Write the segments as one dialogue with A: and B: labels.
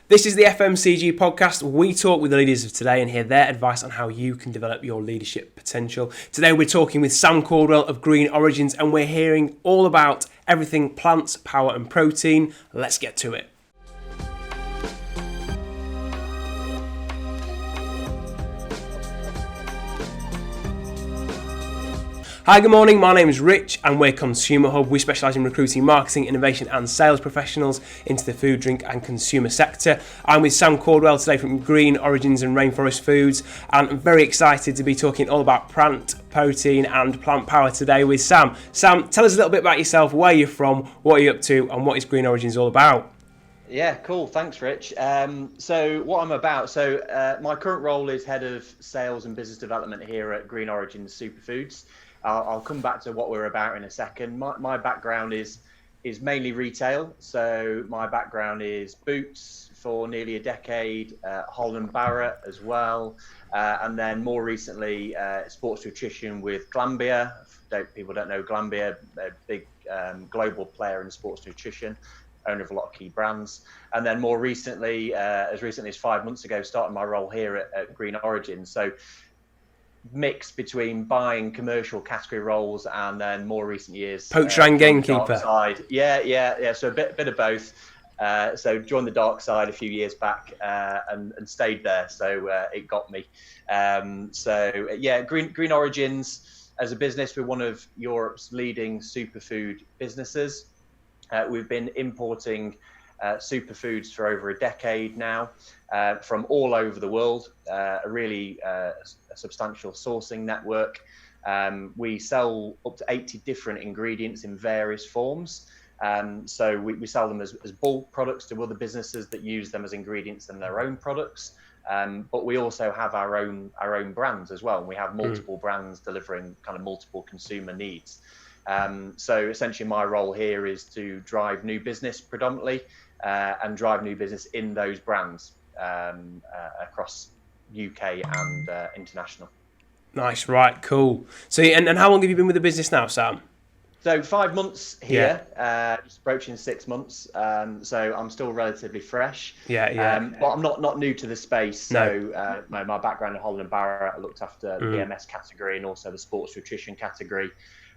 A: This is the FMCG podcast. We talk with the leaders of today and hear their advice on how you can develop your leadership potential. Today we're talking with Sam Cordwell of Green Origins and we're hearing all about everything plants, power and protein. Let's get to it. Hi, good morning. My name is Rich and we're Consumer Hub. We specialise in recruiting marketing, innovation and sales professionals into the food, drink and consumer sector. I'm with Sam Cordwell today from Green Origins and Rainforest Foods, and I'm very excited to be talking all about plant protein and plant power today with Sam. Sam, tell us a little bit about yourself, where you're from, what you're up to and what is Green Origins all about?
B: Yeah, cool. Thanks, Rich. So what I'm about, my current role is Head of Sales and Business Development here at Green Origins Superfoods. I'll come back to what we're about in a second. My background is mainly retail. So my background is boots for nearly a decade, Holland Barrett as well, and then more recently sports nutrition with Glanbia. People don't know Glanbia, a big global player in sports nutrition, owner of a lot of key brands. And then more recently, as recently as 5 months ago, started my role here at Green Origins. So mix between buying commercial category roles and then more recent years
A: poacher and gamekeeper.
B: Yeah. So a bit of both. So joined the dark side a few years back and stayed there. So it got me. Green Origins as a business, we're one of Europe's leading superfood businesses. We've been importing superfoods for over a decade now from all over the world, a really substantial sourcing network. We sell up to 80 different ingredients in various forms. So we sell them as bulk products to other businesses that use them as ingredients in their own products. But we also have our own brands as well. And we have multiple brands delivering kind of multiple consumer needs. So essentially my role here is to drive new business predominantly and drive new business in those brands across UK and international.
A: Nice, right, cool. So, and how long have you been with the business now, Sam?
B: So 5 months here, just approaching 6 months. So I'm still relatively fresh.
A: But
B: I'm not new to the space. So my background in Holland Barrett, I looked after the BMS category and also the sports nutrition category.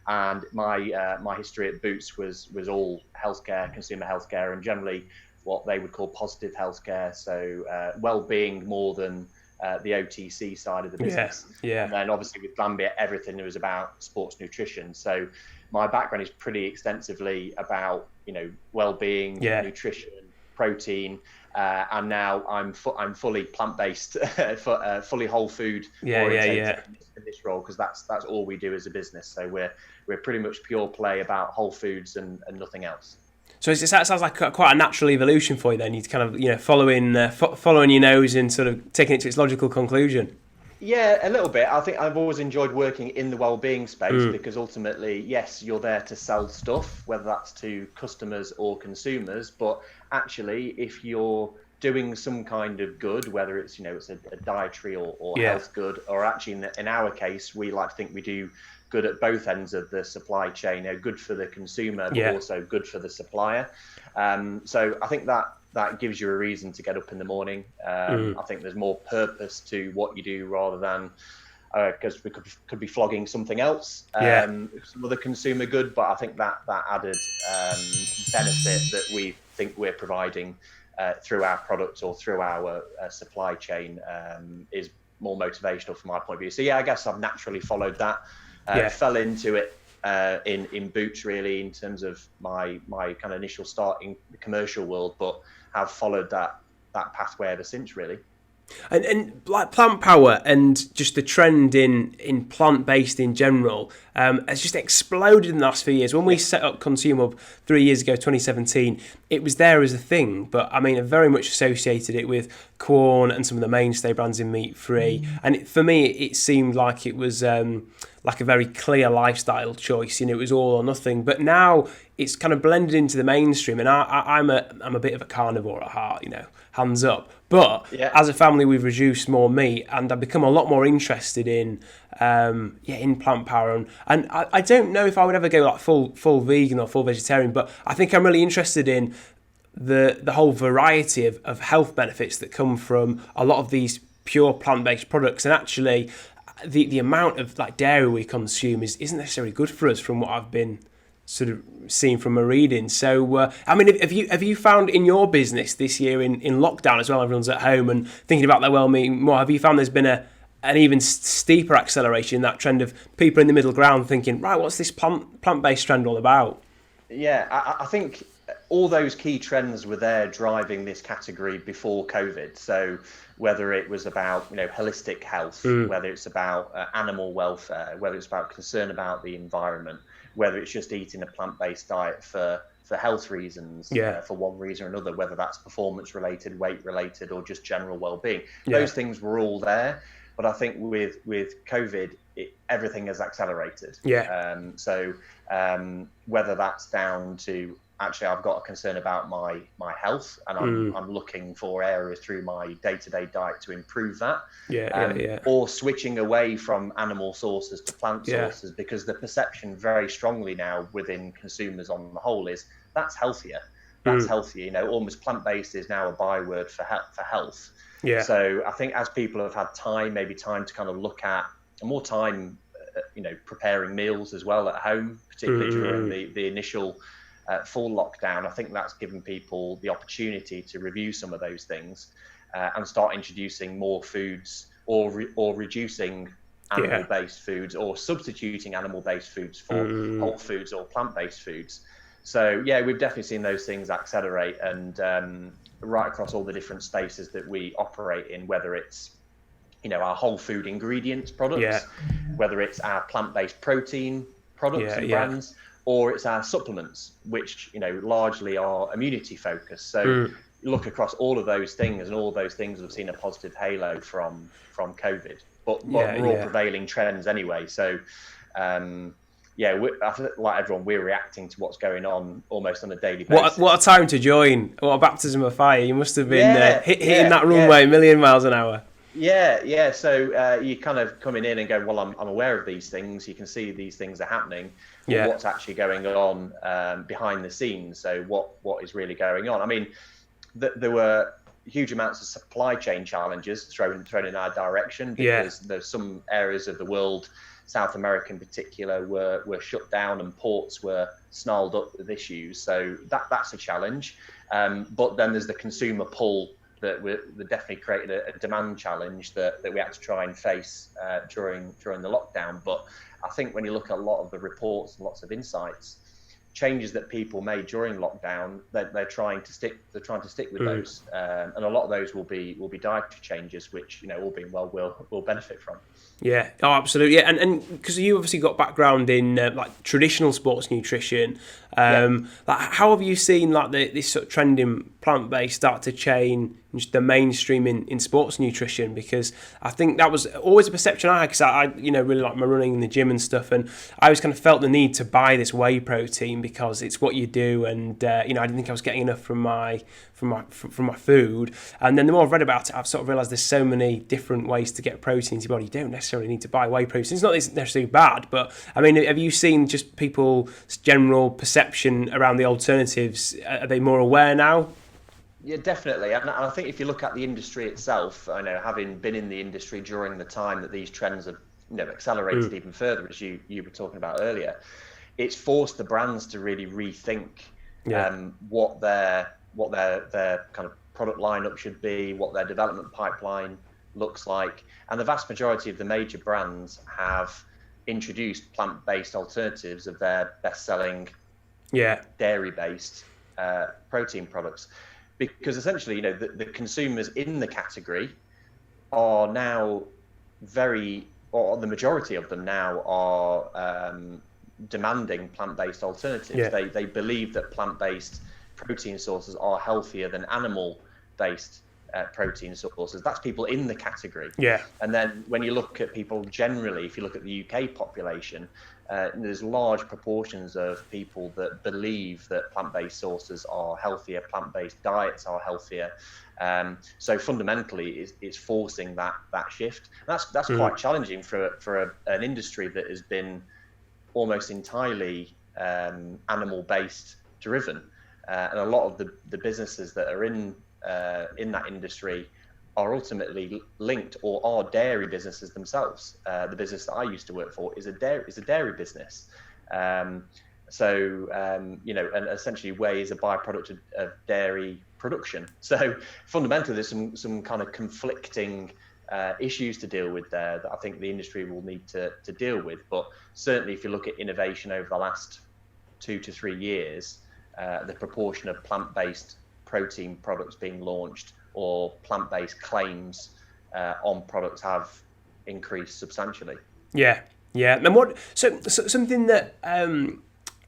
B: And my history at Boots was all healthcare, consumer healthcare, and generally what they would call positive healthcare. So well-being more than the OTC side of the business. And then obviously with Glanbia, everything was about sports nutrition. So my background is pretty extensively about well-being, nutrition, protein, and now I'm fully plant-based, fully whole food oriented in this role, because that's all we do as a business. So we're pretty much pure play about whole foods and nothing else.
A: So that sounds like quite a natural evolution for you then. You kind of following your nose and sort of taking it to its logical conclusion.
B: Yeah, a little bit. I think I've always enjoyed working in the well-being space because ultimately, yes, you're there to sell stuff, whether that's to customers or consumers. But actually, if you're doing some kind of good, whether it's it's a dietary or health good, or actually in our case, we like to think we do good at both ends of the supply chain. Good for the consumer, but also good for the supplier. So I think that gives you a reason to get up in the morning. I think there's more purpose to what you do rather than because we could be flogging something else, some other consumer good. But I think that added benefit that we think we're providing through our product or through our supply chain is more motivational from my point of view. So I guess I've naturally followed that. Fell into it in Boots really in terms of my kind of initial start in the commercial world, but have followed that pathway ever since really.
A: And like plant power and just the trend in plant-based in general has just exploded in the last few years. When we set up Consumer Hub 3 years ago, 2017, it was there as a thing, but I mean, I very much associated it with Quorn and some of the mainstay brands in meat-free. And for me, it seemed like it was like a very clear lifestyle choice. It was all or nothing. But now it's kind of blended into the mainstream, and I'm a bit of a carnivore at heart, hands up. But as a family, we've reduced more meat, and I've become a lot more interested in plant power. And I don't know if I would ever go like full vegan or full vegetarian, but I think I'm really interested in the whole variety of health benefits that come from a lot of these pure plant-based products. And actually, the amount of like dairy we consume isn't necessarily good for us, from what I've been sort of seeing from my reading. So, I mean, have you found in your business this year in lockdown as well, everyone's at home and thinking about their well-being more, have you found there's been an even steeper acceleration in that trend of people in the middle ground thinking, right, what's this plant-based trend all about?
B: Yeah, I think all those key trends were there driving this category before COVID. So whether it was about holistic health, whether it's about animal welfare, whether it's about concern about the environment, whether it's just eating a plant-based diet for health reasons, for one reason or another, whether that's performance related, weight related, or just general well-being. Those things were all there. But I think with COVID, everything has accelerated. So whether that's down to actually I've got a concern about my health and I'm looking for areas through my day-to-day diet to improve that, or switching away from animal sources to plant sources, because the perception very strongly now within consumers on the whole is that's healthier. That's healthier. Almost plant-based is now a byword for health. So I think as people have had time to kind of look at more time, preparing meals as well at home, particularly during the initial full lockdown, I think that's given people the opportunity to review some of those things and start introducing more foods or reducing animal-based foods or substituting animal-based foods for whole foods or plant-based foods. So we've definitely seen those things accelerate, and right across all the different spaces that we operate in, whether it's our whole food ingredients products, whether it's our plant-based protein products and brands, or it's our supplements, which largely are immunity focused. So look across all of those things, and all of those things have seen a positive halo from COVID. But we're all prevailing trends anyway. So I feel like everyone, we're reacting to what's going on almost on a daily basis.
A: What a time to join! What a baptism of fire! You must have been hitting that runway a million miles an hour.
B: So you're kind of coming in and going, well, I'm aware of these things. You can see these things are happening. What's actually going on behind the scenes? So what is really going on? I mean, there were huge amounts of supply chain challenges thrown in our direction, because there's some areas of the world, South America in particular, were shut down and ports were snarled up with issues. So that's a challenge. But then there's the consumer pull that definitely created a demand challenge that we had to try and face during the lockdown. But I think when you look at a lot of the reports and lots of insights, changes that people made during lockdown, they're trying to stick with those, and a lot of those will be dietary changes, which all being well will benefit from.
A: Yeah, oh, absolutely. Yeah, and because you obviously got background in like traditional sports nutrition, like how have you seen like this sort of trend in plant-based start to change the mainstream in sports nutrition? Because I think that was always a perception I had, because I really like my running in the gym and stuff, and I always kind of felt the need to buy this whey protein because it's what you do, and I didn't think I was getting enough from my food. And then the more I've read about it, I've sort of realised there's so many different ways to get protein into your body. You don't necessarily need to buy whey protein. It's not necessarily bad, but I mean, have you seen just people's general perception around the alternatives? Are they more aware now?
B: Yeah, definitely. And I think if you look at the industry itself, I know, having been in the industry during the time that these trends have accelerated even further, as you were talking about earlier, it's forced the brands to really rethink what their kind of product lineup should be, what their development pipeline looks like. And the vast majority of the major brands have introduced plant-based alternatives of their best-selling dairy-based protein products. Because essentially, the consumers in the category are now or the majority of them now are demanding plant-based alternatives. They believe that plant-based protein sources are healthier than animal-based protein sources. That's people in the category. And then when you look at people generally, if you look at the UK population, there's large proportions of people that believe that plant-based sources are healthier, plant-based diets are healthier. So fundamentally, it's forcing that shift. And that's quite challenging for an industry that has been almost entirely animal-based driven. and a lot of the businesses that are in that industry are ultimately linked or are dairy businesses themselves. The business that I used to work for is a dairy business. And essentially whey is a byproduct of dairy production. So fundamentally, there's some kind of conflicting issues to deal with there that I think the industry will need to deal with. But certainly, if you look at innovation over the last 2 to 3 years, the proportion of plant-based protein products being launched or plant-based claims on products have increased substantially.
A: Yeah. And so something that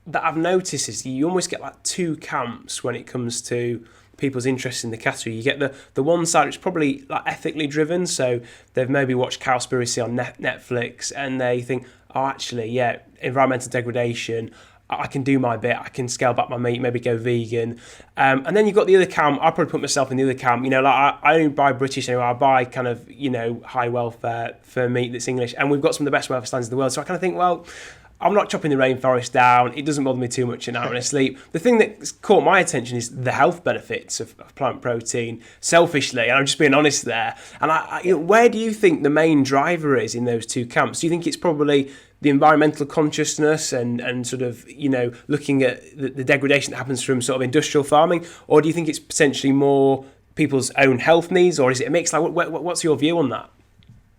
A: that I've noticed is you almost get like two camps when it comes to people's interest in the category. You get the one side which is probably like ethically driven, so they've maybe watched Cowspiracy on Netflix and they think, oh, actually, yeah, environmental degradation, I can do my bit, I can scale back my meat, maybe go vegan. And then you've got the other camp. I probably put myself in the other camp. Like I only buy British anyway. I buy kind of, high welfare for meat that's English. And we've got some of the best welfare standards in the world. So I kind of think, well, I'm not chopping the rainforest down. It doesn't bother me too much an hour when I sleep. The thing that's caught my attention is the health benefits of plant protein, selfishly, and I'm just being honest there. And where do you think the main driver is in those two camps? Do you think it's probably the environmental consciousness and sort of, looking at the degradation that happens from sort of industrial farming? Or do you think it's potentially more people's own health needs? Or is it a mix? Like, what's your view on that?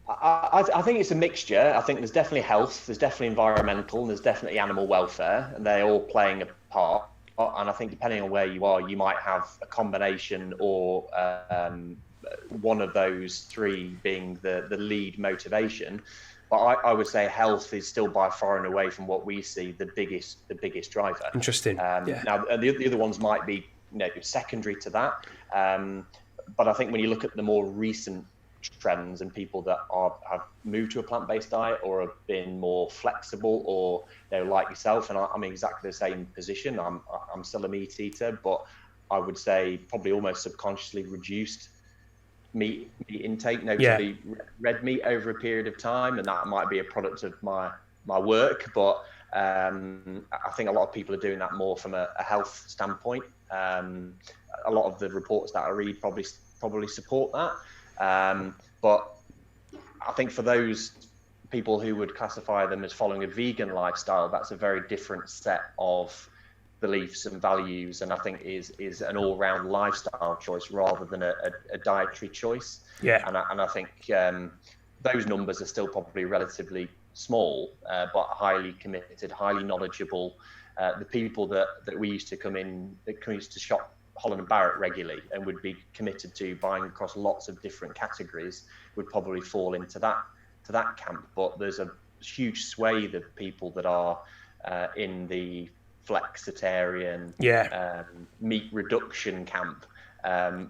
B: I think it's a mixture. I think there's definitely health, there's definitely environmental, and there's definitely animal welfare, and they're all playing a part. And I think depending on where you are, you might have a combination or one of those three being the lead motivation. But I would say health is still by far and away from what we see the biggest driver.
A: Interesting. Yeah.
B: Now the other ones might be secondary to that. But I think when you look at the more recent trends and people that have moved to a plant-based diet or have been more flexible, or like yourself, and I'm in exactly the same position. I'm still a meat eater, but I would say probably almost subconsciously reduced meat intake, notably red meat over a period of time, and that might be a product of my work, but I think a lot of people are doing that more from a health standpoint. A lot of the reports that I read probably support that. But I think for those people who would classify them as following a vegan lifestyle, that's a very different set of beliefs and values, and I think is an all-round lifestyle choice rather than a dietary choice.
A: Yeah.
B: And I think those numbers are still probably relatively small, but highly committed, highly knowledgeable. The people that we used to shop Holland and Barrett regularly and would be committed to buying across lots of different categories would probably fall into that camp. But there's a huge swathe of people that are in the flexitarian, meat reduction camp,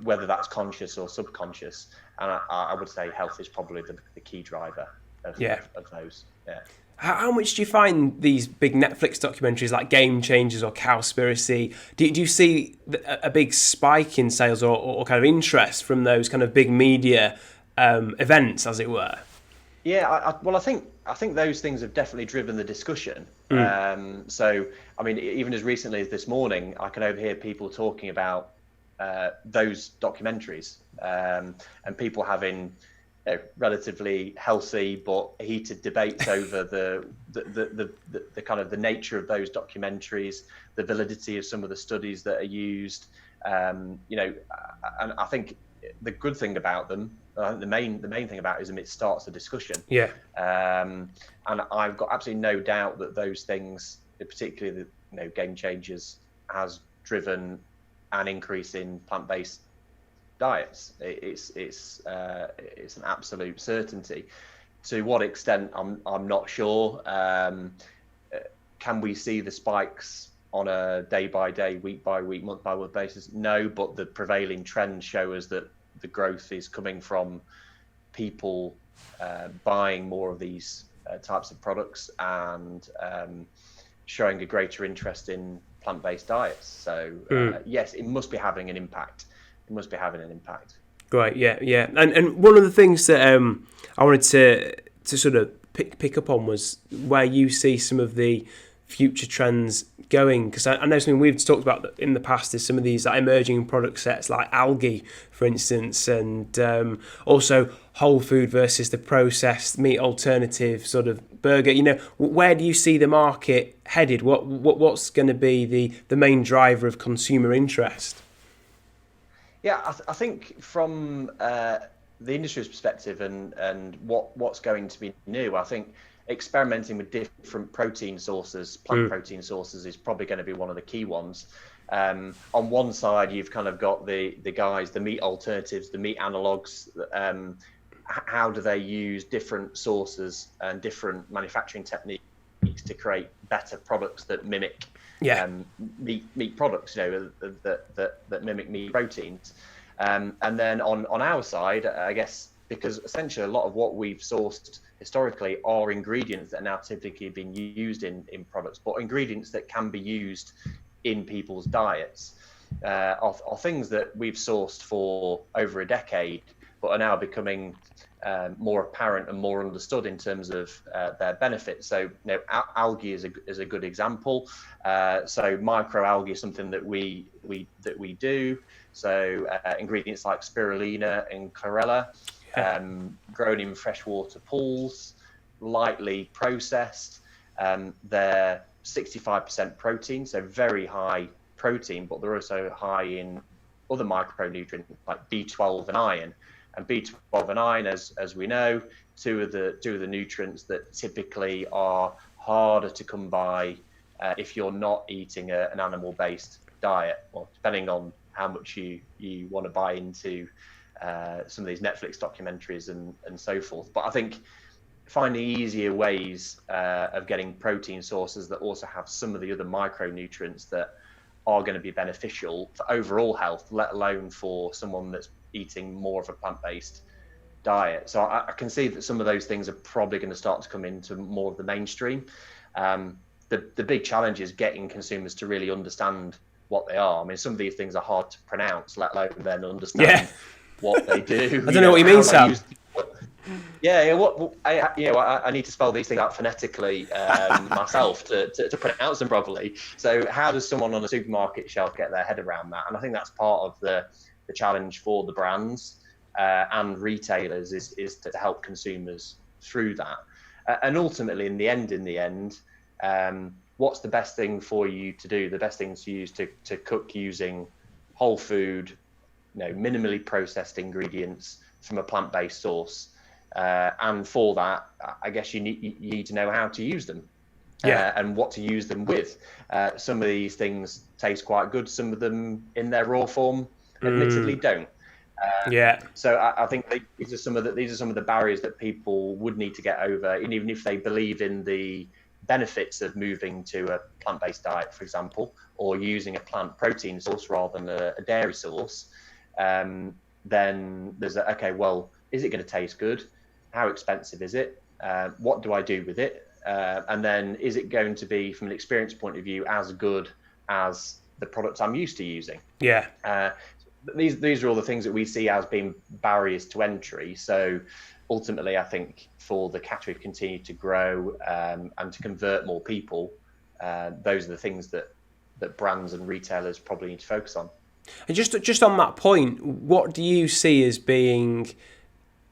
B: whether that's conscious or subconscious. And I would say health is probably the key driver of those. Yeah.
A: How much do you find these big Netflix documentaries like Game Changers or Cowspiracy, do you see a big spike in sales or kind of interest from those kind of big media events, as it were?
B: Yeah, I think those things have definitely driven the discussion. So, I mean, even as recently as this morning, I can overhear people talking about those documentaries and people having relatively healthy but heated debates over the kind of the nature of those documentaries, the validity of some of the studies that are used. And I think the good thing about them, the main thing about it is it starts a discussion.
A: Yeah.
B: And I've got absolutely no doubt that those things, particularly the Game Changers, has driven an increase in plant-based diets. It's an absolute certainty. To what extent, I'm not sure. Can we see the spikes on a day-by-day, week-by-week, month-by-month basis? No, but the prevailing trends show us that the growth is coming from people buying more of these types of products and showing a greater interest in plant-based diets. So yes, it must be having an impact. It must be having an impact.
A: Right, yeah. And one of the things that I wanted to sort of pick up on was where you see some of the future trends going? Because I know something we've talked about in the past is some of these like emerging product sets like algae, for instance, and also whole food versus the processed meat alternative sort of burger. You know, where do you see the market headed? What's going to be the main driver of consumer interest?
B: Yeah, I think from the industry's perspective and what's going to be new, I think experimenting with different protein sources, plant protein sources, is probably going to be one of the key ones. On one side, you've kind of got the guys, the meat alternatives, the meat analogues. How do they use different sources and different manufacturing techniques to create better products that mimic meat products, you know, that mimic meat proteins? And then on our side, I guess, because essentially a lot of what we've sourced historically are ingredients that are now typically being used in products, but ingredients that can be used in people's diets, are things that we've sourced for over a decade, but are now becoming more apparent and more understood in terms of their benefits. So, you know, algae is a good example. So microalgae is something that we do. So ingredients like spirulina and chlorella, grown in freshwater pools, lightly processed. They're 65% protein, so very high protein, but they're also high in other micronutrients like B12 and iron. And B12 and iron, as we know, two of the nutrients that typically are harder to come by if you're not eating an animal-based diet, well, depending on how much you want to buy into some of these Netflix documentaries and so forth. But I think finding easier ways of getting protein sources that also have some of the other micronutrients that are going to be beneficial for overall health, let alone for someone that's eating more of a plant-based diet. So I can see that some of those things are probably going to start to come into more of the mainstream. The big challenge is getting consumers to really understand what they are. I mean, some of these things are hard to pronounce, let alone then understand what they do.
A: I don't know what you mean, Sam.
B: I need to spell these things out phonetically myself to pronounce them properly. So how does someone on a supermarket shelf get their head around that? And I think that's part of the challenge for the brands and retailers is to help consumers through that. And ultimately, in the end, what's the best thing for you to do? The best thing to use to cook using whole food, you know, minimally processed ingredients from a plant-based source. And for that, I guess you need to know how to use them and what to use them with. Some of these things taste quite good. Some of them in their raw form admittedly don't. So I think these are some of the barriers that people would need to get over, and even if they believe in the benefits of moving to a plant-based diet, for example, or using a plant protein source rather than a dairy source, then there's is it going to taste good? How expensive is it? What do I do with it? And then is it going to be, from an experience point of view, as good as the products I'm used to using? These are all the things that we see as being barriers to entry. So ultimately, I think for the category to continue to grow and to convert more people, those are the things that brands and retailers probably need to focus on.
A: And just on that point, what do you see as being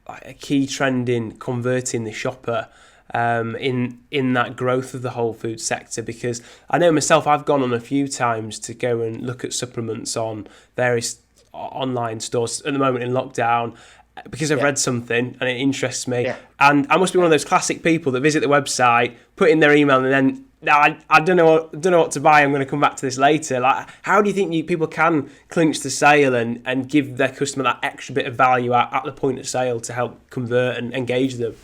A: a key trend in converting the shopper in that growth of the whole food sector? Because I know myself, I've gone on a few times to go and look at supplements on various online stores at the moment in lockdown, because I've read something and it interests me. And I must be one of those classic people that visit the website, put in their email, and then I don't know what to buy. I'm going to come back to this later. Like, how do you think people can clinch the sale and give their customer that extra bit of value at the point of sale to help convert and engage them?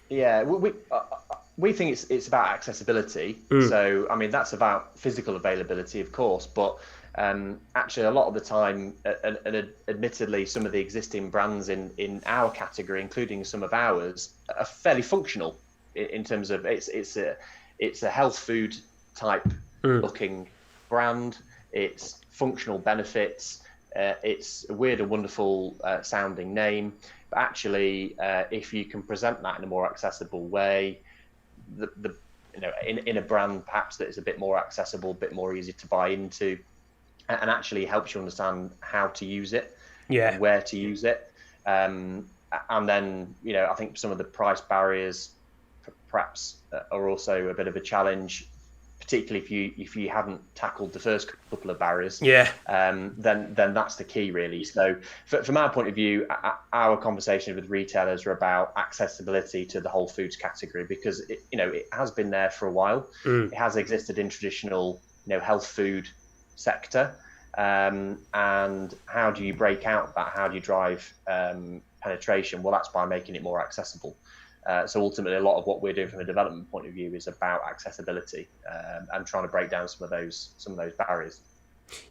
B: Yeah, we think it's about accessibility. So I mean, that's about physical availability, of course, but actually a lot of the time, and admittedly, some of the existing brands in our category, including some of ours, are fairly functional in terms of it's a health food type looking brand. It's functional benefits. It's a weird and wonderful sounding name. But actually, if you can present that in a more accessible way, in a brand perhaps that is a bit more accessible, a bit more easy to buy into, and actually helps you understand how to use it and where to use it. And then, I think some of the price barriers perhaps are also a bit of a challenge, particularly if you haven't tackled the first couple of barriers. Then that's the key, really. So from our point of view, our conversations with retailers are about accessibility to the whole foods category, because it has been there for a while. It has existed in traditional health food sector, and how do you break out that? How do you drive penetration? Well, that's by making it more accessible. So ultimately, a lot of what we're doing from a development point of view is about accessibility, and trying to break down some of those barriers.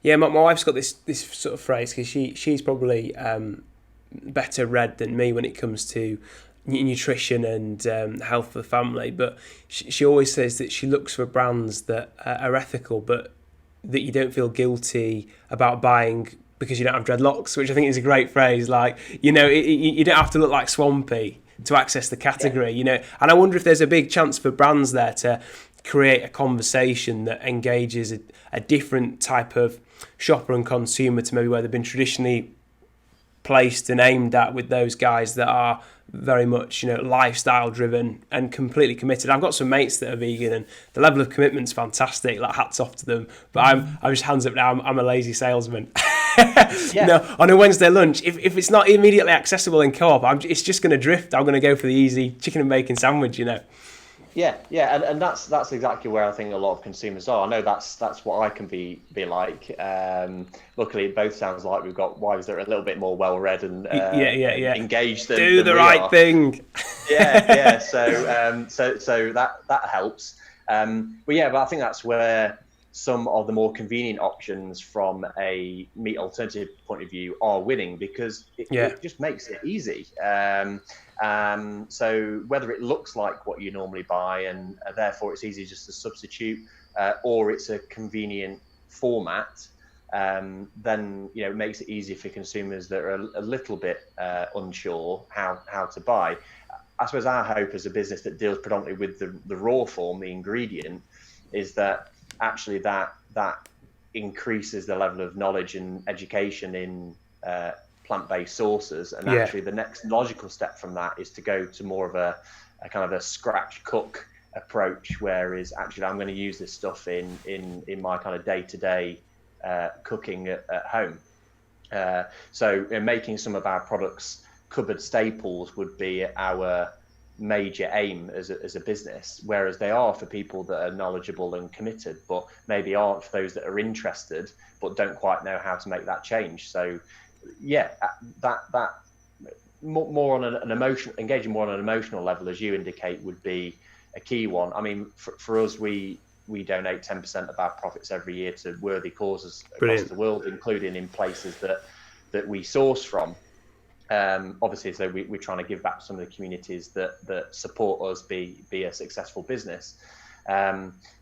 A: Yeah, my wife's got this sort of phrase, because she's probably better read than me when it comes to nutrition and health for the family. But she always says that she looks for brands that are ethical, but that you don't feel guilty about buying because you don't have dreadlocks, which I think is a great phrase. Like, you don't have to look like Swampy to access the category, and I wonder if there's a big chance for brands there to create a conversation that engages a different type of shopper and consumer to maybe where they've been traditionally placed and aimed at, with those guys that are very much lifestyle driven and completely committed. I've got some mates that are vegan, and the level of commitment's fantastic, like hats off to them, but I'm just hands up now, I'm a lazy salesman. On a Wednesday lunch, if it's not immediately accessible in Co-op, it's just going to drift. I'm going to go for the easy chicken and bacon sandwich.
B: Yeah, and that's exactly where I think a lot of consumers are. I know that's what I can be like. Luckily, it both sounds like we've got wives that are a little bit more well-read and engaged.
A: Do the right thing.
B: Yeah. So that helps. But I think that's where some of the more convenient options from a meat alternative point of view are winning, because it just makes it easy. So whether it looks like what you normally buy and therefore it's easy just to substitute, or it's a convenient format, then it makes it easy for consumers that are a little bit unsure how to buy. I suppose our hope as a business that deals predominantly with the raw form, the ingredient, is that actually that increases the level of knowledge and education in plant-based sources, and actually the next logical step from that is to go to more of a kind of a scratch cook approach, whereas actually I'm going to use this stuff in my kind of day-to-day cooking at home. So making some of our products cupboard staples would be our major aim as a business, whereas they are for people that are knowledgeable and committed, but maybe aren't for those that are interested but don't quite know how to make that change. So that more on an emotional, engaging more on an emotional level, as you indicate, would be a key one. I mean, for us, we donate 10% of our profits every year to worthy causes across the world, including in places that we source from. Obviously, so we're trying to give back to some of the communities that support us be a successful business.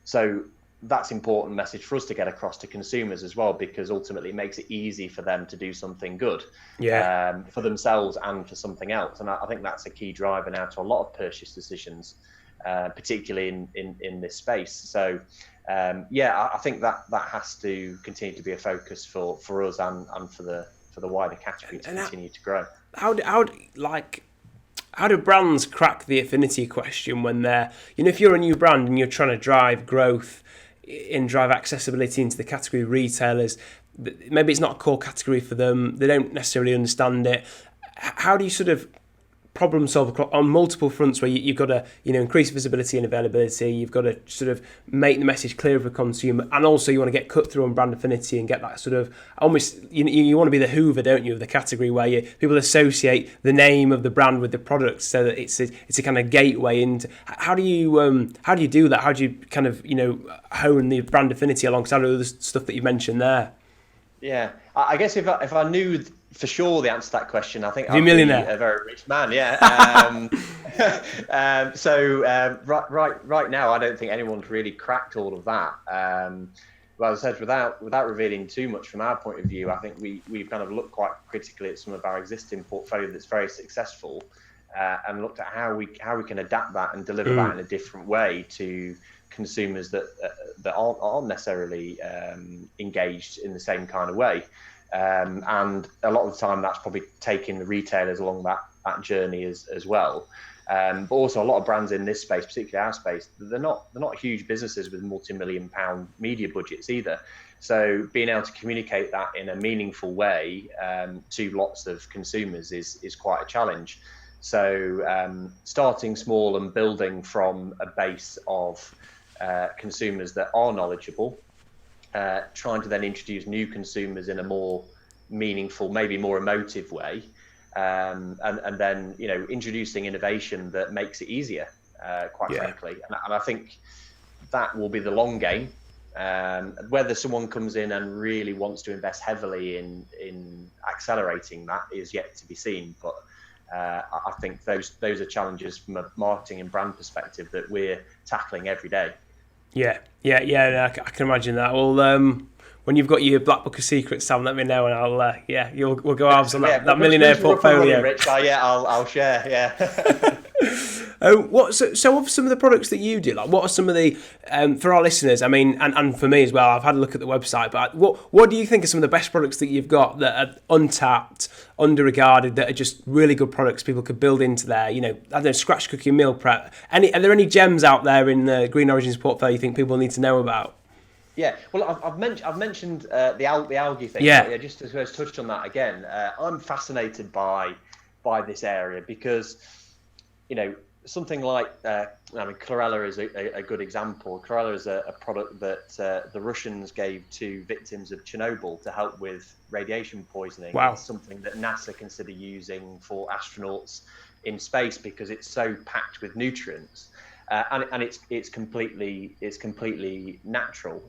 B: So that's an important message for us to get across to consumers as well, because ultimately it makes it easy for them to do something good for themselves and for something else. And I think that's a key driver now to a lot of purchase decisions, particularly in this space. So I think that has to continue to be a focus for us and for the wider category to continue to grow.
A: How do brands crack the affinity question when they're, if you're a new brand and you're trying to drive growth and drive accessibility into the category, retailers, maybe it's not a core category for them, they don't necessarily understand it. How do you sort of problem solve on multiple fronts, where you've got to increase visibility and availability, you've got to sort of make the message clear for the consumer, and also you want to get cut through on brand affinity and get that sort of almost you want to be the Hoover, don't you, of the category, where people associate the name of the brand with the product, so that it's a kind of gateway into. How do you do that? How do you kind of hone the brand affinity alongside all the stuff that you mentioned there?
B: Yeah, I guess if I knew for sure the answer to that question, I think I'd
A: be
B: a very rich man. Yeah. Right now, I don't think anyone's really cracked all of that. Well, as I said, without revealing too much from our point of view, I think we've kind of looked quite critically at some of our existing portfolio that's very successful, and looked at how we can adapt that and deliver that in a different way to consumers that aren't necessarily engaged in the same kind of way. And a lot of the time, that's probably taking the retailers along that journey as well. But also a lot of brands in this space, particularly our space, they're not huge businesses with multi-million-pound media budgets either. So being able to communicate that in a meaningful way to lots of consumers is quite a challenge. So starting small and building from a base of consumers that are knowledgeable, trying to then introduce new consumers in a more meaningful, maybe more emotive way, and then introducing innovation that makes it easier, quite frankly. And I think that will be the long game. Whether someone comes in and really wants to invest heavily in accelerating that is yet to be seen. But I think those are challenges from a marketing and brand perspective that we're tackling every day.
A: Yeah, I can imagine that. Well, when you've got your Black Book of Secrets, Sam, let me know, and I'll we'll go halves on that millionaire portfolio.
B: Rich, I'll share. Yeah.
A: So of some of the products that you do, like what are some of the for our listeners? I mean, and for me as well, I've had a look at the website. But what do you think are some of the best products that you've got that are untapped, underregarded, that are just really good products people could build into their, I don't know, scratch cooking meal prep? Are there any gems out there in the Green Origins portfolio you think people need to know about?
B: Yeah, well, I've mentioned the algae thing.
A: Yeah.
B: Just to first touch on that again, I'm fascinated by this area because, something like, chlorella is a good example. Chlorella is a product that the Russians gave to victims of Chernobyl to help with radiation poisoning.
A: Wow.
B: It's something that NASA consider using for astronauts in space because it's so packed with nutrients. And it's completely natural.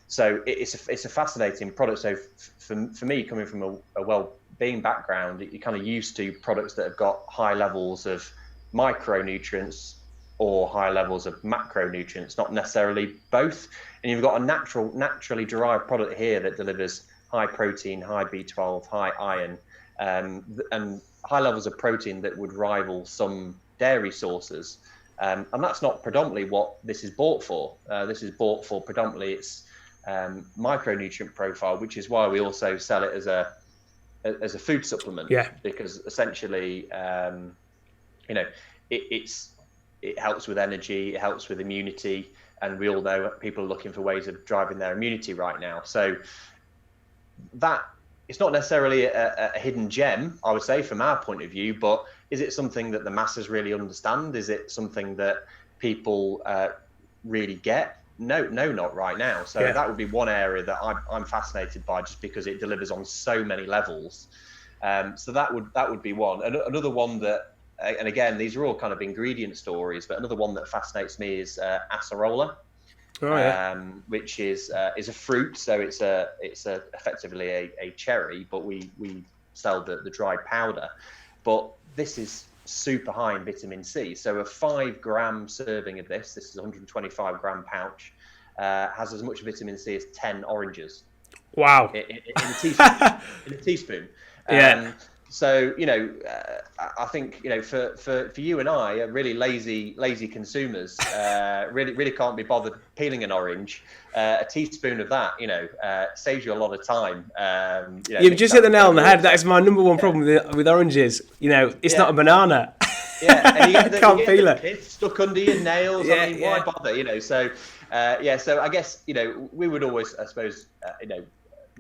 B: So it's a fascinating product. So for me, coming from a well-being background, you're kind of used to products that have got high levels of micronutrients or high levels of macronutrients, not necessarily both. And you've got a naturally derived product here that delivers high protein, high B12, high iron, and high levels of protein that would rival some dairy sources. And that's not predominantly what this is bought for. This is bought for predominantly its micronutrient profile, which is why we also sell it as a food supplement.
A: Yeah.
B: Because essentially, it helps with energy, it helps with immunity, and we all know people are looking for ways of driving their immunity right now. So that it's not necessarily a hidden gem, I would say, from our point of view, but is it something that the masses really understand? Is it something that people really get? No, not right now. So that would be one area that I'm fascinated by, just because it delivers on so many levels. So that would be one. Another one that, and again, these are all kind of ingredient stories, but another one that fascinates me is acerola. Which is a fruit, so it's effectively a cherry, but we sell the dried powder. But this is super high in vitamin C. So a 5-gram serving of this is a 125-gram pouch, has as much vitamin C as 10 oranges.
A: Wow!
B: In a teaspoon. So I think for you and I, really lazy consumers, really can't be bothered peeling an orange. A teaspoon of that, saves you a lot of time.
A: You've just hit the nail on the head. That is my number one problem with oranges. It's not a banana.
B: Yeah, and you
A: can't peel it.
B: Pith stuck under your nails. I mean, why bother? So I guess we would always, I suppose,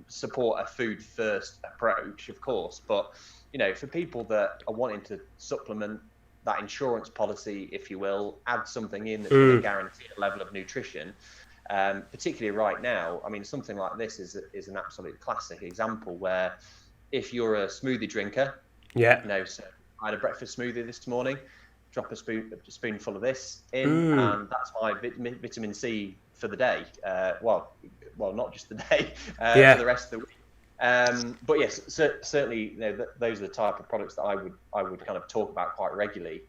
B: support a food first approach, of course, but for people that are wanting to supplement that insurance policy, if you will, add something in that's going to guarantee a level of nutrition, particularly right now. I mean, something like this is an absolute classic example where if you're a smoothie drinker, so I had a breakfast smoothie this morning, drop a spoonful of this in, and that's my vitamin C for the day. Well, not just the day, for the rest of the week. But yes, certainly, those are the type of products that I would kind of talk about quite regularly,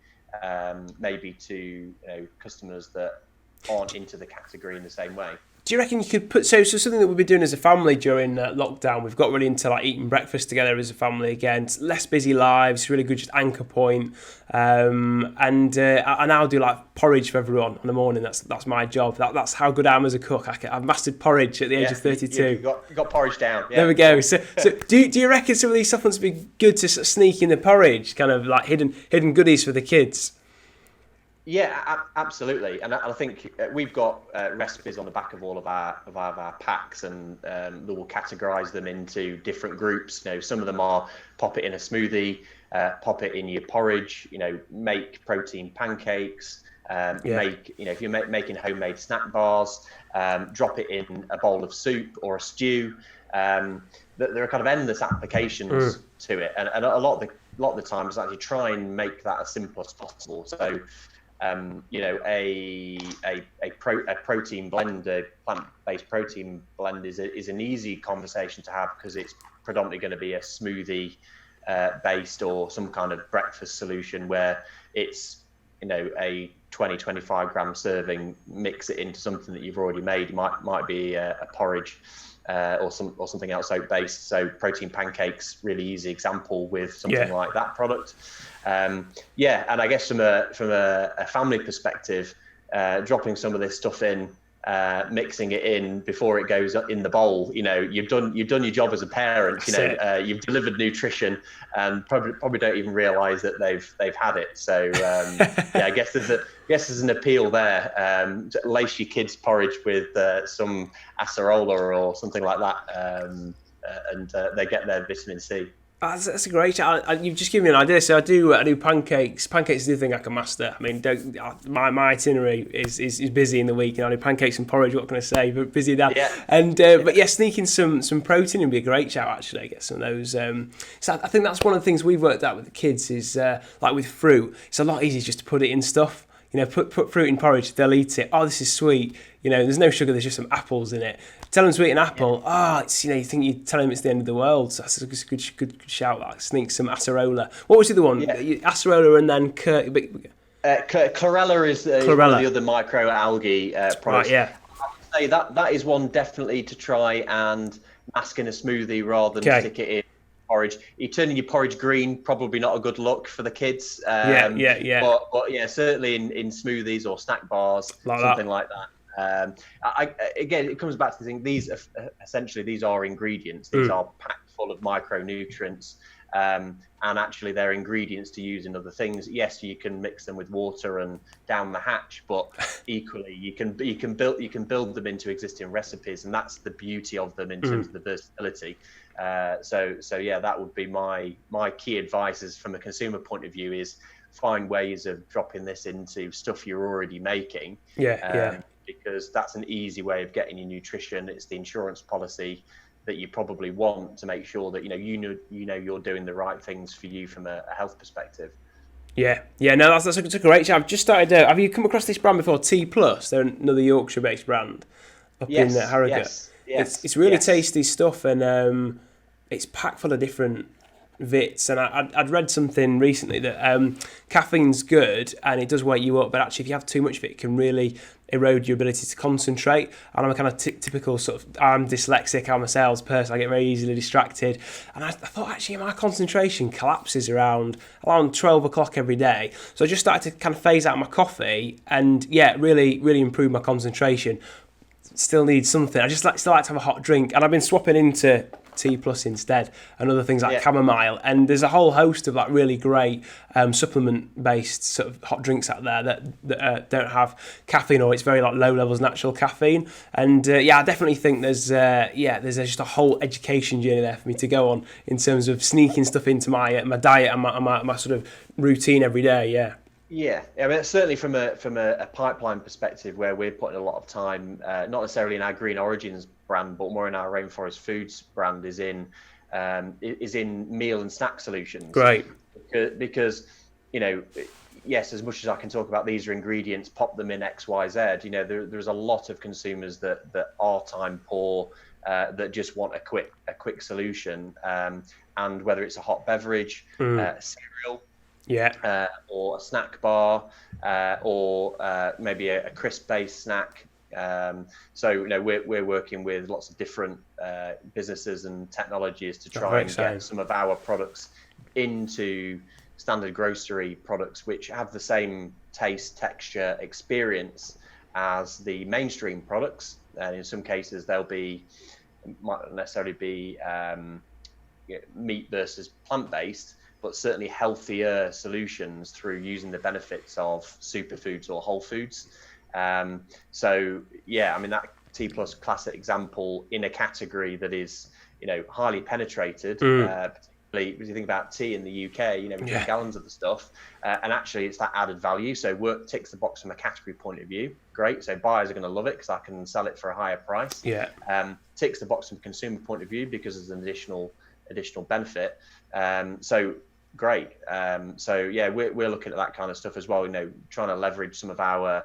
B: maybe to customers that aren't into the category in the same way.
A: Do you reckon you could put so something that we've been doing as a family during lockdown? We've got really into like eating breakfast together as a family again. It's less busy lives, really good, just anchor point. And I now do like porridge for everyone in the morning. That's my job. That's how good I am as a cook. I've mastered porridge at the age of 32.
B: You got porridge down. Yeah.
A: There we go. So do you reckon some of these supplements would be good to sort of sneak in the porridge, kind of like hidden goodies for the kids?
B: Yeah, absolutely. And I think we've got recipes on the back of all of our packs, and we'll categorize them into different groups. Some of them are pop it in a smoothie, pop it in your porridge, make protein pancakes, make, if you're making homemade snack bars, drop it in a bowl of soup or a stew. There are kind of endless applications to it. And a lot of the time is actually try and make that as simple as possible. So, a protein blend, a plant-based protein blend is an easy conversation to have, because it's predominantly going to be a smoothie based or some kind of breakfast solution where it's a 20-25 gram serving, mix it into something that you've already made. It might be a porridge or something else oat based. So protein pancakes, really easy example with something like that product. And I guess from a family perspective, dropping some of this stuff in, mixing it in before it goes in the bowl, you've done your job as a parent. You've delivered nutrition, and probably don't even realise that they've had it. So I guess there's an appeal there. To lace your kids' porridge with some acerola or something like that, and they get their vitamin C.
A: That's a great. You've just given me an idea. So I do pancakes. Pancakes is the thing I can master. I mean, my itinerary is busy in the week, and I do pancakes and porridge. What can I say? But busy that. Yeah. And but sneaking some protein would be a great shout. Actually, get some of those. So I think that's one of the things we've worked out with the kids is like with fruit. It's a lot easier just to put it in stuff. Put fruit in porridge, they'll eat it. Oh, this is sweet. There's no sugar, there's just some apples in it. Tell them to eat an apple. It's, you think you tell them it's the end of the world. So that's a good shout. Like, sneak some acerola. What was the other one? Acerola and then
B: chlorella is one of the other microalgae products.
A: Right, yeah.
B: I would say that is one definitely to try and mask in a smoothie rather than stick it in porridge. You turning your porridge green, probably not a good look for the kids. But certainly in smoothies or snack bars, something like that. Again, it comes back to the thing. These are ingredients. These are packed full of micronutrients, and actually they're ingredients to use in other things. Yes, you can mix them with water and down the hatch, but equally you can build them into existing recipes, and that's the beauty of them in terms of the versatility. So that would be my key advice is from a consumer point of view is find ways of dropping this into stuff you're already making. Because that's an easy way of getting your nutrition. It's the insurance policy that you probably want to make sure that you're doing the right things for you from a health perspective.
A: No, that's a great job. I've just started. Have you come across this brand before? Tplus. They're another Yorkshire-based brand up in Harrogate. It's really tasty stuff, and it's packed full of different vits. And I'd read something recently that caffeine's good and it does wake you up, but actually if you have too much of it, it can really erode your ability to concentrate. And I'm a kind of typical sort of, I'm dyslexic, I'm a salesperson, I get very easily distracted. And I thought actually my concentration collapses around 12 o'clock every day. So I just started to kind of phase out my coffee and really, really improve my concentration. Still need something. I still like to have a hot drink, and I've been swapping into Tplus instead, and other things like chamomile. And there's a whole host of like really great supplement-based sort of hot drinks out there that don't have caffeine, or it's very like low levels natural caffeine. And I definitely think there's just a whole education journey there for me to go on in terms of sneaking stuff into my diet and my sort of routine every day.
B: Yeah, I mean, certainly from a pipeline perspective, where we're putting a lot of time, not necessarily in our Green Origins brand, but more in our Rainforest Foods brand, is in meal and snack solutions.
A: Great,
B: because yes, as much as I can talk about these are ingredients, pop them in X, Y, Z. There's a lot of consumers that are time poor, that just want a quick solution, and whether it's a hot beverage, cereal. Or a snack bar, or maybe a crisp-based snack, So we're working with lots of different businesses and technologies to try and get some of our products into standard grocery products, which have the same taste, texture, experience as the mainstream products. And in some cases, might not necessarily be meat versus plant-based, but certainly healthier solutions through using the benefits of superfoods or whole foods. So yeah, I mean, that Tplus classic example in a category that is, highly penetrated, particularly if you think about tea in the UK, we drink gallons of the stuff, and actually it's that added value. So work ticks the box from a category point of view. Great. So buyers are going to love it because I can sell it for a higher price.
A: Yeah.
B: Ticks the box from a consumer point of view because there's an additional benefit. So great. So yeah, we're looking at that kind of stuff as well. Trying to leverage some of our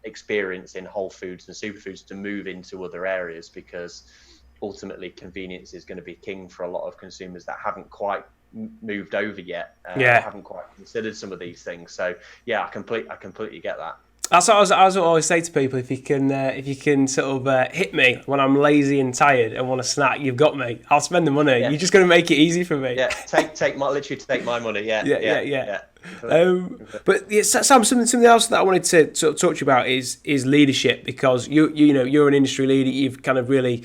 B: experience in whole foods and superfoods to move into other areas, because ultimately convenience is going to be king for a lot of consumers that haven't quite moved over yet. Haven't quite considered some of these things. So yeah, I completely get that.
A: That's what I always say to people. If you can sort of hit me when I'm lazy and tired and want a snack, you've got me. I'll spend the money. You're just going to make it easy for me.
B: Yeah, take my money. Yeah.
A: But yeah, Sam, something else that I wanted to sort of talk to you about is leadership, because you're an industry leader. You've kind of really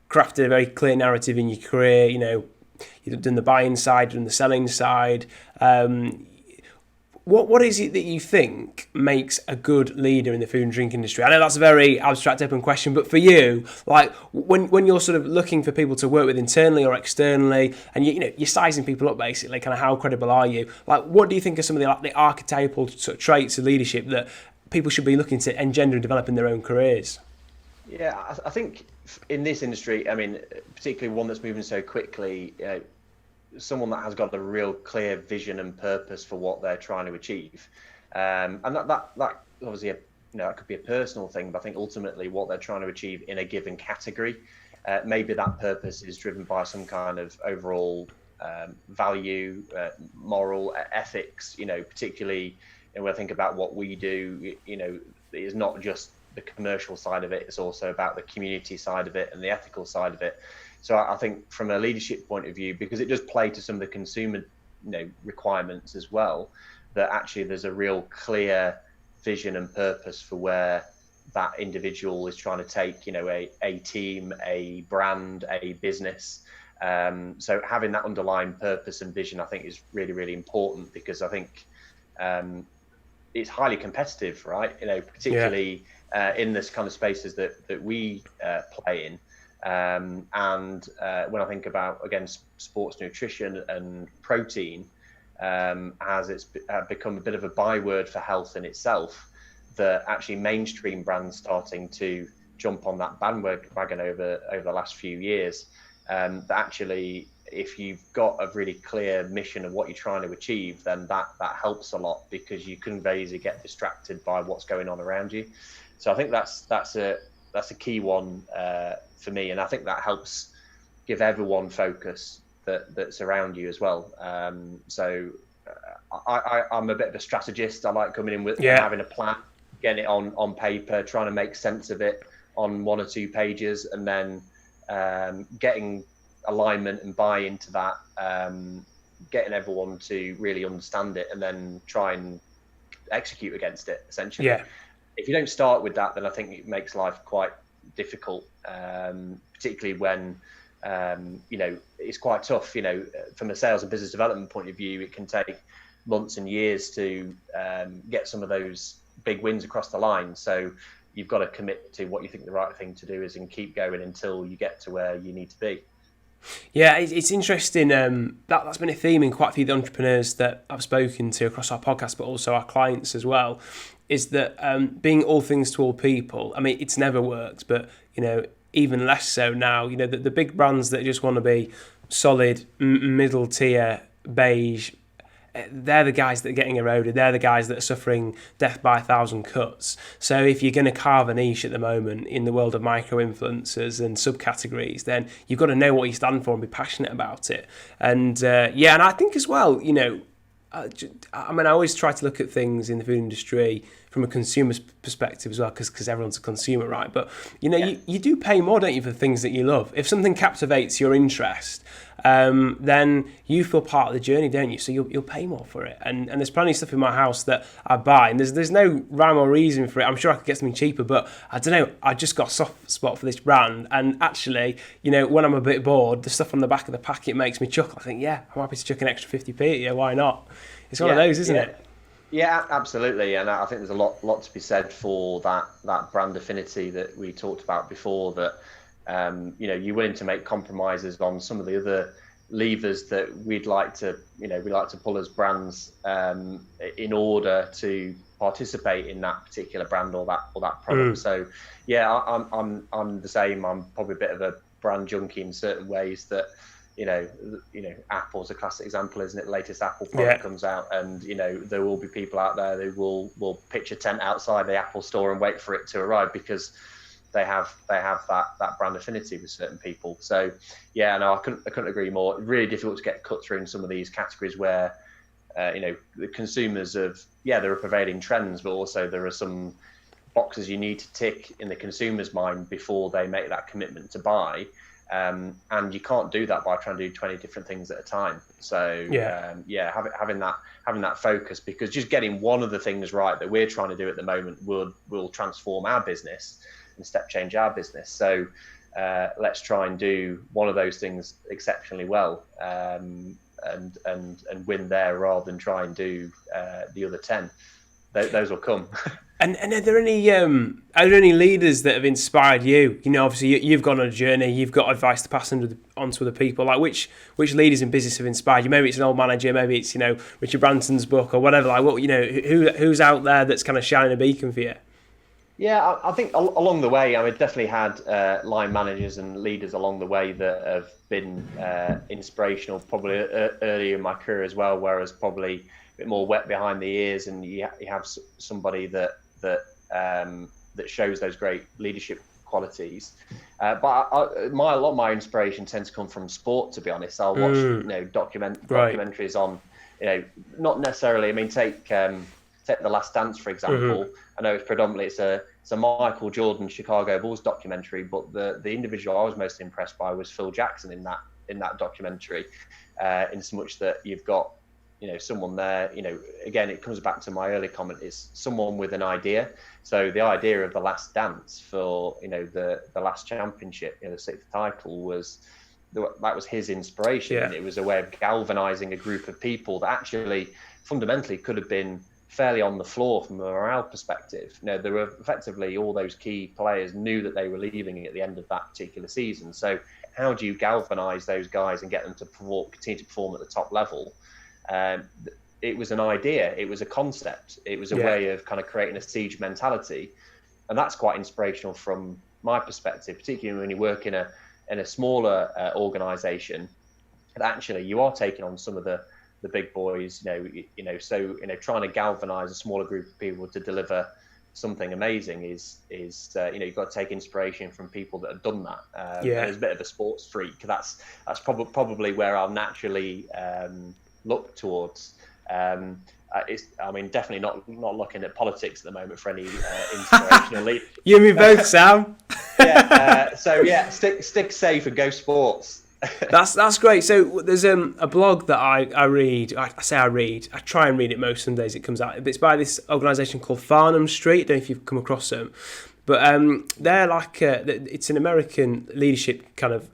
A: crafted a very clear narrative in your career. You've done the buying side, done the selling side. What is it that you think makes a good leader in the food and drink industry? I know that's a very abstract, open question, but for you, like when you're sort of looking for people to work with internally or externally, and you're sizing people up basically, kind of how credible are you? Like, what do you think are some of the archetypal sort of traits of leadership that people should be looking to engender and develop in their own careers?
B: Yeah, I think in this industry, I mean, particularly one that's moving so quickly, someone that has got a real clear vision and purpose for what they're trying to achieve, and that obviously that could be a personal thing, but I think ultimately what they're trying to achieve in a given category, maybe that purpose is driven by some kind of overall value, moral ethics. Particularly when I think about what we do, it's not just the commercial side of it; it's also about the community side of it and the ethical side of it. So I think from a leadership point of view, because it does play to some of the consumer requirements as well, that actually there's a real clear vision and purpose for where that individual is trying to take, a team, a brand, a business. So having that underlying purpose and vision, I think, is really, really important, because I think it's highly competitive, right? Particularly in this kind of spaces that we play in. And when I think about, again, sports nutrition and protein, as it's become a bit of a byword for health in itself, that actually mainstream brands starting to jump on that bandwagon over the last few years, that actually, if you've got a really clear mission of what you're trying to achieve, then that helps a lot, because you can very easily get distracted by what's going on around you. So I think that's a key one for me, and I think that helps give everyone focus that's around you as well. So I'm a bit of a strategist. I like coming in with having a plan, getting it on paper, trying to make sense of it on 1 or 2 pages, and then getting alignment and buy into that, getting everyone to really understand it, and then try and execute against it, essentially. If you don't start with that, then I think it makes life quite difficult, particularly when it's quite tough. From a sales and business development point of view, it can take months and years to get some of those big wins across the line. So you've got to commit to what you think the right thing to do is, and keep going until you get to where you need to be.
A: Yeah, it's interesting. That's been a theme in quite a few of the entrepreneurs that I've spoken to across our podcast, but also our clients as well, is that being all things to all people, I mean, it's never worked, but, even less so now. The big brands that just want to be solid, middle tier, beige, they're the guys that are getting eroded. They're the guys that are suffering death by 1,000 cuts. So if you're going to carve a niche at the moment in the world of micro-influencers and subcategories, then you've got to know what you stand for and be passionate about it. And and I think as well, I mean, I always try to look at things in the food industry from a consumer's perspective as well, because everyone's a consumer, right? But, you do pay more, don't you, for things that you love? If something captivates your interest, then you feel part of the journey, don't you? So you'll pay more for it. And there's plenty of stuff in my house that I buy, and there's no rhyme or reason for it. I'm sure I could get something cheaper, but I don't know, I just got a soft spot for this brand. And actually, when I'm a bit bored, the stuff on the back of the packet makes me chuckle. I think, yeah, I'm happy to chuck an extra 50p at you, why not? It's one of those, isn't it?
B: Yeah, absolutely, and I think there's a lot to be said for that brand affinity that we talked about before. That you're willing to make compromises on some of the other levers that we'd like to pull as brands in order to participate in that particular brand or that product. So yeah, I'm the same. I'm probably a bit of a brand junkie in certain ways that. Apple's a classic example, isn't it? The latest Apple product comes out, and there will be people out there who will pitch a tent outside the Apple store and wait for it to arrive because they have that brand affinity with certain people. So yeah, no, I couldn't agree more. It's really difficult to get cut through in some of these categories where the consumers there are prevailing trends, but also there are some boxes you need to tick in the consumer's mind before they make that commitment to buy. And you can't do that by trying to do 20 different things at a time. So having that focus, because just getting one of the things right that we're trying to do at the moment will transform our business and step change our business. So let's try and do one of those things exceptionally well, and win there rather than try and do the other 10. Those will come.
A: And are there any leaders that have inspired you? Obviously you've gone on a journey. You've got advice to pass on to other people. Like which leaders in business have inspired you? Maybe it's an old manager. Maybe it's Richard Branson's book or whatever. Like who's out there that's kind of shining a beacon for you? Yeah,
B: I think along the way, I definitely had line managers and leaders along the way that have been inspirational. Probably earlier in my career as well, whereas probably a bit more wet behind the ears, and you have somebody that shows those great leadership qualities. But a lot of my inspiration tends to come from sport. To be honest, I'll watch documentaries on not necessarily. Take The Last Dance for example. I know it's a Michael Jordan Chicago Bulls documentary, but the individual I was most impressed by was Phil Jackson in that documentary. In so much that you've got someone there, again, it comes back to my early comment, is someone with an idea. So the idea of The Last Dance for, the last championship, the 6th title that was his inspiration.
A: Yeah.
B: And it was a way of galvanizing a group of people that actually fundamentally could have been fairly on the floor from a morale perspective. There were effectively all those key players knew that they were leaving at the end of that particular season. So how do you galvanize those guys and get them to continue to perform at the top level? It was an idea, it was a concept, it was a way of kind of creating a siege mentality, and that's quite inspirational from my perspective, particularly when you work in a smaller organization. That actually you are taking on some of the big boys, so trying to galvanize a smaller group of people to deliver something amazing is you've got to take inspiration from people that have done that. And as a bit of a sports freak, that's probably where I'll naturally look towards. Definitely not looking at politics at the moment for any inspirational lead.
A: You and me both, Sam.
B: Stick safe and go sports.
A: That's great. So there's a blog that I read. I try and read it most Sundays. It comes out. It's by this organisation called Farnham Street. I don't know if you've come across them, but they're like it's an American leadership kind of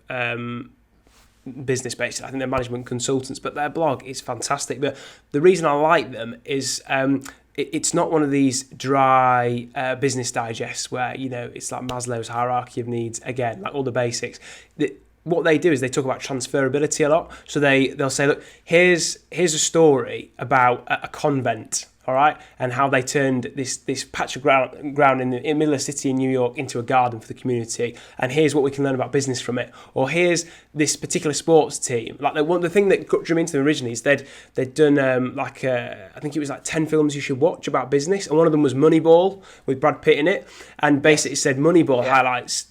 A: business based. I think they're management consultants, but their blog is fantastic. But the reason I like them is it's not one of these dry business digests where it's like Maslow's hierarchy of needs again, like all the basics. What they do is they talk about transferability a lot. So they'll say, look, here's a story about a convent, all right, and how they turned this patch of ground in the middle of the city in New York into a garden for the community, and here's what we can learn about business from it. Or here's this particular sports team. Like the thing that drew me into them originally is they'd done I think it was like 10 films you should watch about business, and one of them was Moneyball with Brad Pitt in it, and basically said Moneyball highlights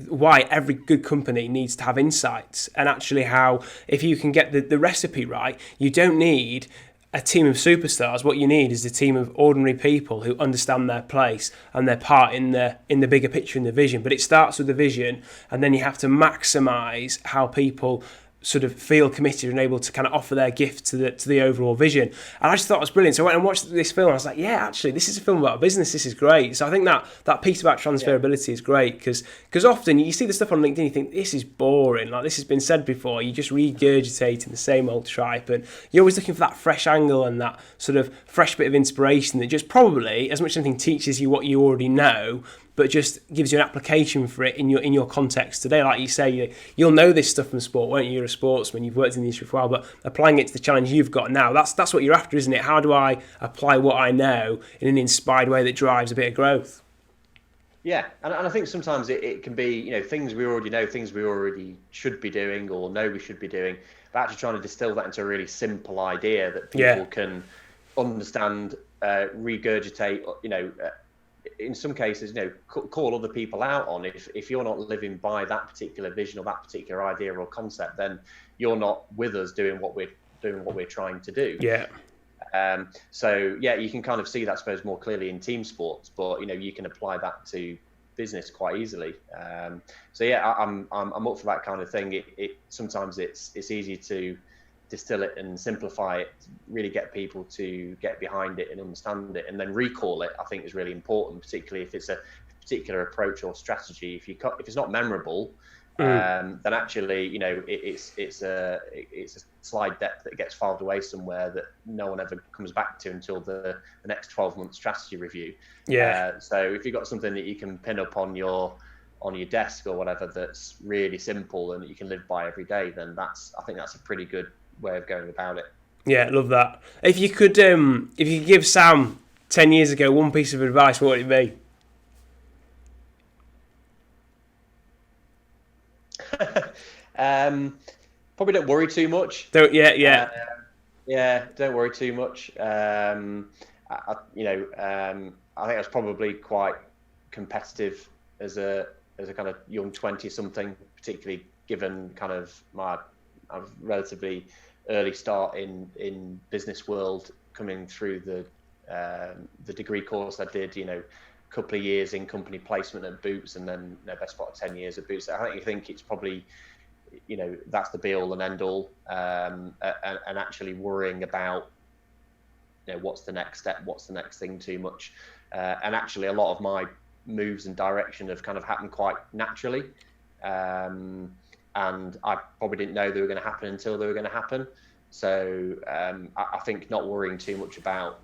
A: why every good company needs to have insights, and actually how if you can get the recipe right, you don't need a team of superstars. What you need is a team of ordinary people who understand their place and their part in the bigger picture, in the vision. But it starts with the vision, and then you have to maximise how people sort of feel committed and able to kind of offer their gift to the overall vision. And I just thought it was brilliant. So I went and watched this film, and I was like, yeah, actually, this is a film about a business. This is great. So I think that piece about transferability is great, because often you see the stuff on LinkedIn, you think, this is boring. Like, this has been said before. You just regurgitating the same old tripe, and you're always looking for that fresh angle and that sort of fresh bit of inspiration that just probably, as much as anything, teaches you what you already know, but just gives you an application for it in your context today. Like you say, you'll know this stuff from sport, won't you? You're a sportsman, you've worked in the industry for a while, but applying it to the challenge you've got now, that's what you're after, isn't it? How do I apply what I know in an inspired way that drives a bit of growth?
B: Yeah, and I think sometimes it can be, things we already know, things we already should be doing or know we should be doing, but actually trying to distill that into a really simple idea that people can understand, regurgitate, in some cases, call other people out on. If you're not living by that particular vision or that particular idea or concept, then you're not with us doing what we're trying to do.
A: Yeah.
B: So yeah, you can kind of see that, I suppose, more clearly in team sports, but you can apply that to business quite easily. So yeah, I'm up for that kind of thing. Sometimes it's easy to distill it and simplify it, really get people to get behind it and understand it, and then recall it. I think is really important, particularly if it's a particular approach or strategy. If it's not memorable, then actually, it's a slide deck that gets filed away somewhere that no one ever comes back to until the next 12-month strategy review.
A: Yeah.
B: So if you've got something that you can pin up on your desk or whatever that's really simple and that you can live by every day, then I think that's a pretty good way of going about it.
A: Yeah, love that. If you could give Sam 10 years ago one piece of advice, what would it be?
B: Probably don't worry too much.
A: Don't
B: worry too much. I think I was probably quite competitive as a kind of young 20-something, particularly given kind of my relatively early start in business world, coming through the degree course I did, a couple of years in company placement at Boots, and then best part of 10 years at Boots. I think it's probably, that's the be all and end all, and actually worrying about, what's the next step, what's the next thing too much. And actually a lot of my moves and direction have kind of happened quite naturally. And I probably didn't know they were going to happen until they were going to happen. So I think not worrying too much about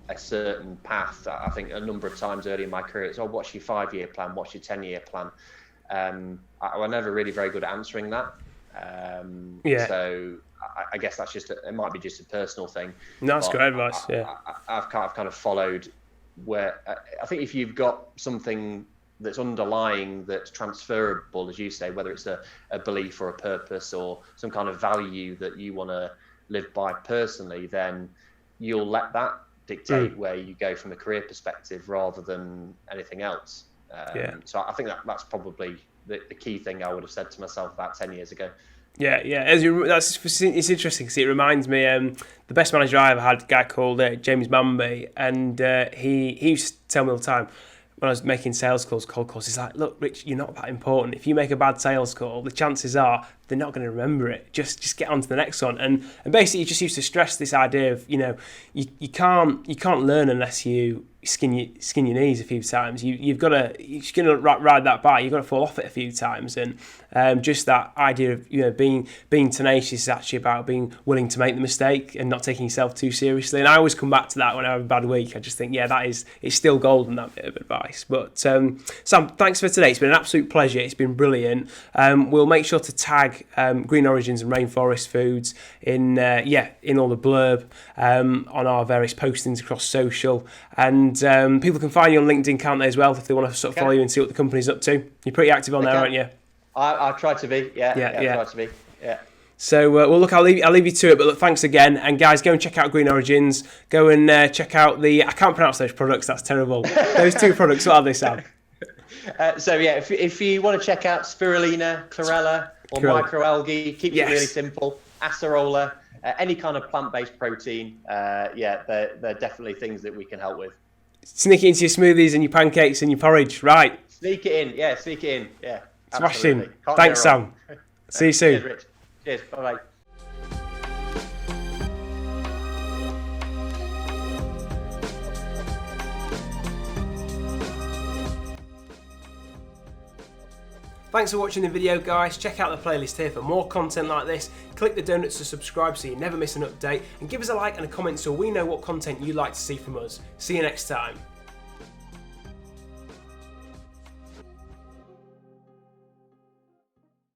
B: a certain path. I think a number of times early in my career, it's, what's your 5-year plan? What's your 10-year plan? I was never really very good at answering that. So I guess that's it might be just a personal thing.
A: No, that's great advice.
B: I've kind of followed where I think if you've got something that's underlying, that's transferable, as you say, whether it's a belief or a purpose or some kind of value that you want to live by personally, then you'll let that dictate where you go from a career perspective rather than anything else. So I think that's probably the key thing I would have said to myself about 10 years ago. It's
A: interesting because it reminds me, the best manager I ever had, a guy called James Manby, and he used to tell me all the time, when I was making sales calls, cold calls, he's like, look, Rich, you're not that important. If you make a bad sales call, the chances are they're not going to remember it. Just get on to the next one. And basically, he just used to stress this idea of, you can't learn unless you skin your knees a few times. You're just gonna ride that bike. You've got to fall off it a few times. And just that idea of being tenacious is actually about being willing to make the mistake and not taking yourself too seriously. And I always come back to that when I have a bad week. I just think, it's still golden, that bit of advice. But Sam, thanks for today. It's been an absolute pleasure. It's been brilliant. We'll make sure to tag Green Origins and Rainforest Foods in all the blurb on our various postings across social. And people can find you on LinkedIn, can't they, as well, if they want to sort of follow you and see what the company's up to. You're pretty active on there, aren't you?
B: I try to be, I try to be,
A: So, look, I'll leave you to it, but look, thanks again. And guys, go and check out Green Origins. Go and check out I can't pronounce those products, that's terrible. Those two products, what are they, Sam?
B: If you want to check out Spirulina, chlorella, or microalgae, keep it really simple. Acerola, any kind of plant-based protein, yeah, they're definitely things that we can help with.
A: Sneak it into your smoothies and your pancakes and your porridge, right?
B: Sneak it in, yeah, sneak it in, yeah.
A: Smashing.
B: Can't
A: Thanks,
B: go wrong.
A: Sam. See you soon.
B: Cheers, Rich. Cheers, bye-bye.
A: Thanks for watching the video, guys. Check out the playlist here for more content like this. Click the donuts to subscribe so you never miss an update, and give us a like and a comment so we know what content you'd like to see from us. See you next time.